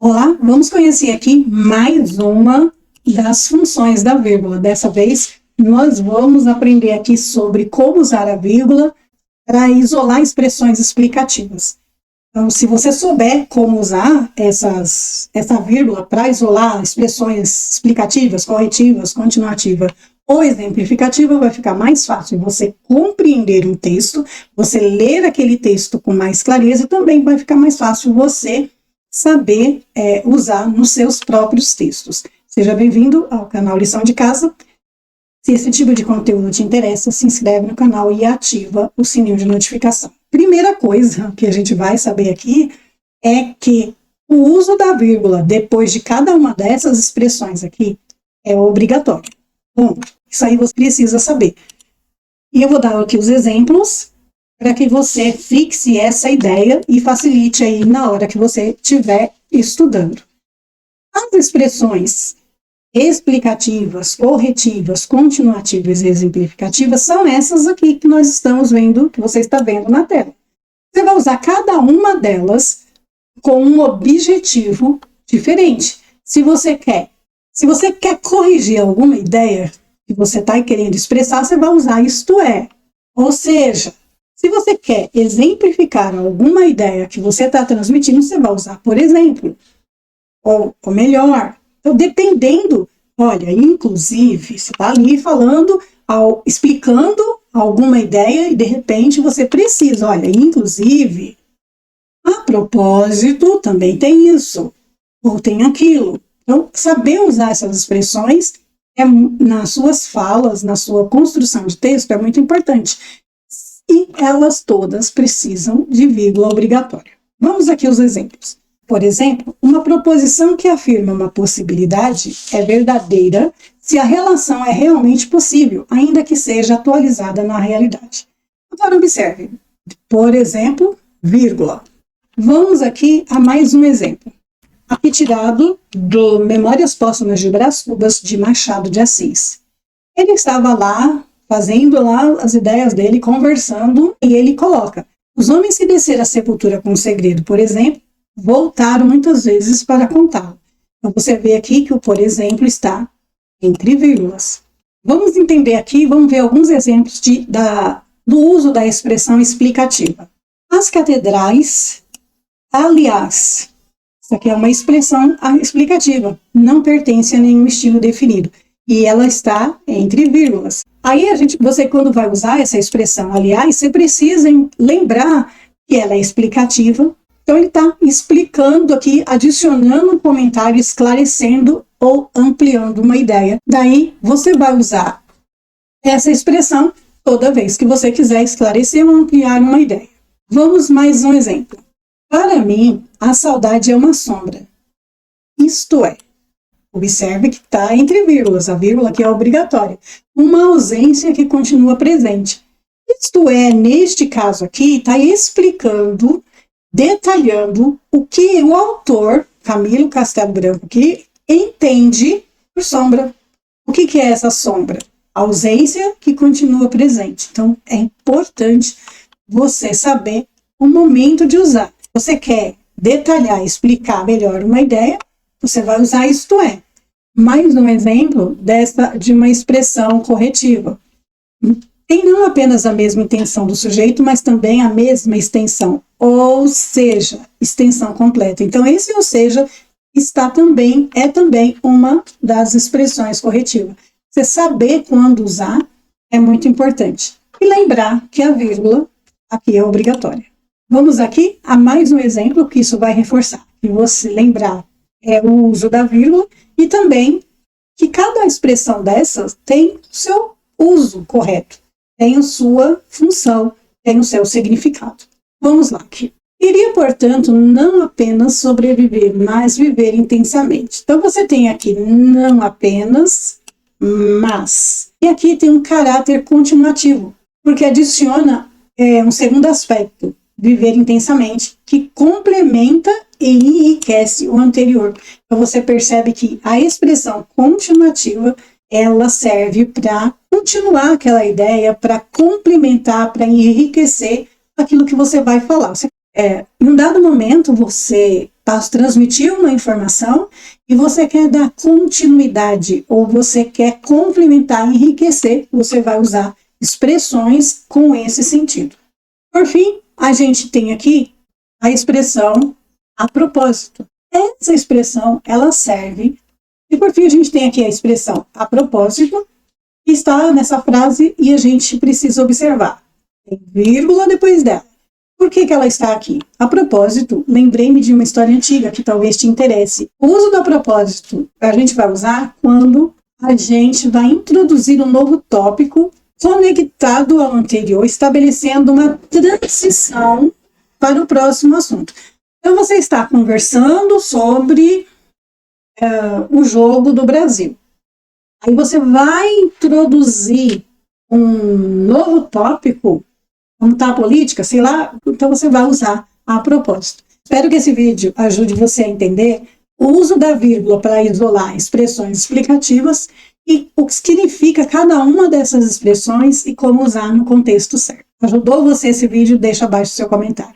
Olá, vamos conhecer aqui mais uma das funções da vírgula. Dessa vez, nós vamos aprender aqui sobre como usar a vírgula para isolar expressões explicativas. Então, se você souber como usar essa vírgula para isolar expressões explicativas, corretivas, continuativa ou exemplificativa, vai ficar mais fácil você compreender um texto, você ler aquele texto com mais clareza e também vai ficar mais fácil você saber usar nos seus próprios textos. Seja bem-vindo ao canal Lição de Casa. Se esse tipo de conteúdo te interessa, se inscreve no canal e ativa o sininho de notificação. Primeira coisa que a gente vai saber aqui é que o uso da vírgula depois de cada uma dessas expressões aqui é obrigatório. Bom, isso aí você precisa saber. E eu vou dar aqui os exemplos para que você fixe essa ideia e facilite aí na hora que você estiver estudando. As expressões explicativas, corretivas, continuativas e exemplificativas são essas aqui que nós estamos vendo, que você está vendo na tela. Você vai usar cada uma delas com um objetivo diferente. Se você quer corrigir alguma ideia que você está querendo expressar, você vai usar isto é. Ou seja, se você quer exemplificar alguma ideia que você está transmitindo, você vai usar por exemplo. Ou melhor, então dependendo, olha, inclusive, você está ali falando, explicando alguma ideia e de repente você precisa, olha, inclusive, a propósito, também tem isso, ou tem aquilo. Então, saber usar essas expressões nas suas falas, na sua construção de texto é muito importante. E elas todas precisam de vírgula obrigatória. Vamos aqui aos exemplos. Por exemplo, uma proposição que afirma uma possibilidade é verdadeira se a relação é realmente possível, ainda que seja atualizada na realidade. Agora observe, por exemplo, vírgula. Vamos aqui a mais um exemplo. Aqui tirado do Memórias Póstumas de Brás Cubas, de Machado de Assis. Ele estava lá, fazendo lá as ideias dele, conversando, e ele coloca: os homens que desceram a sepultura com segredo, por exemplo, voltaram muitas vezes para contá-lo. Então você vê aqui que o por exemplo está entre vírgulas. Vamos entender aqui, vamos ver alguns exemplos do uso da expressão explicativa. As catedrais, aliás, isso aqui é uma expressão explicativa, não pertence a nenhum estilo definido. E ela está entre vírgulas. Aí você quando vai usar essa expressão, aliás, você precisa lembrar que ela é explicativa. Então ele está explicando aqui, adicionando um comentário, esclarecendo ou ampliando uma ideia. Daí você vai usar essa expressão toda vez que você quiser esclarecer ou ampliar uma ideia. Vamos mais um exemplo. Para mim, a saudade é uma sombra. Isto é, observe que está entre vírgulas, a vírgula que é obrigatória. Uma ausência que continua presente. Isto é, neste caso aqui, está explicando, detalhando o que o autor, Camilo Castelo Branco, que entende por sombra. O que é essa sombra? A ausência que continua presente. Então, é importante você saber o momento de usar. Você quer detalhar, explicar melhor uma ideia, você vai usar isto é. Mais um exemplo de uma expressão corretiva. Tem não apenas a mesma intenção do sujeito, mas também a mesma extensão, ou seja, extensão completa. Então, esse ou seja é também uma das expressões corretivas. Você saber quando usar é muito importante. E lembrar que a vírgula aqui é obrigatória. Vamos aqui a mais um exemplo que isso vai reforçar. E você lembrar o uso da vírgula e também que cada expressão dessas tem o seu uso correto. Tem a sua função, tem o seu significado. Vamos lá aqui. Iria, portanto, não apenas sobreviver, mas viver intensamente. Então, você tem aqui não apenas, mas. E aqui tem um caráter continuativo, porque adiciona um segundo aspecto, viver intensamente, que complementa e enriquece o anterior. Então, você percebe que a expressão continuativa ela serve para continuar aquela ideia, para complementar, para enriquecer aquilo que você vai falar. Em um dado momento, você transmitir uma informação e você quer dar continuidade ou você quer complementar, enriquecer, você vai usar expressões com esse sentido. Por fim, a gente tem aqui a expressão a propósito. Essa expressão, ela serve, e por fim a gente tem aqui a expressão a propósito, que está nessa frase e a gente precisa observar. Tem vírgula depois dela. Por que ela está aqui? A propósito, lembrei-me de uma história antiga que talvez te interesse. O uso do a propósito a gente vai usar quando a gente vai introduzir um novo tópico conectado ao anterior, estabelecendo uma transição para o próximo assunto. Então, você está conversando sobre o jogo do Brasil. Aí você vai introduzir um novo tópico, como está a política, sei lá, então você vai usar a propósito. Espero que esse vídeo ajude você a entender o uso da vírgula para isolar expressões explicativas e o que significa cada uma dessas expressões e como usar no contexto certo. Ajudou você esse vídeo? Deixa abaixo o seu comentário.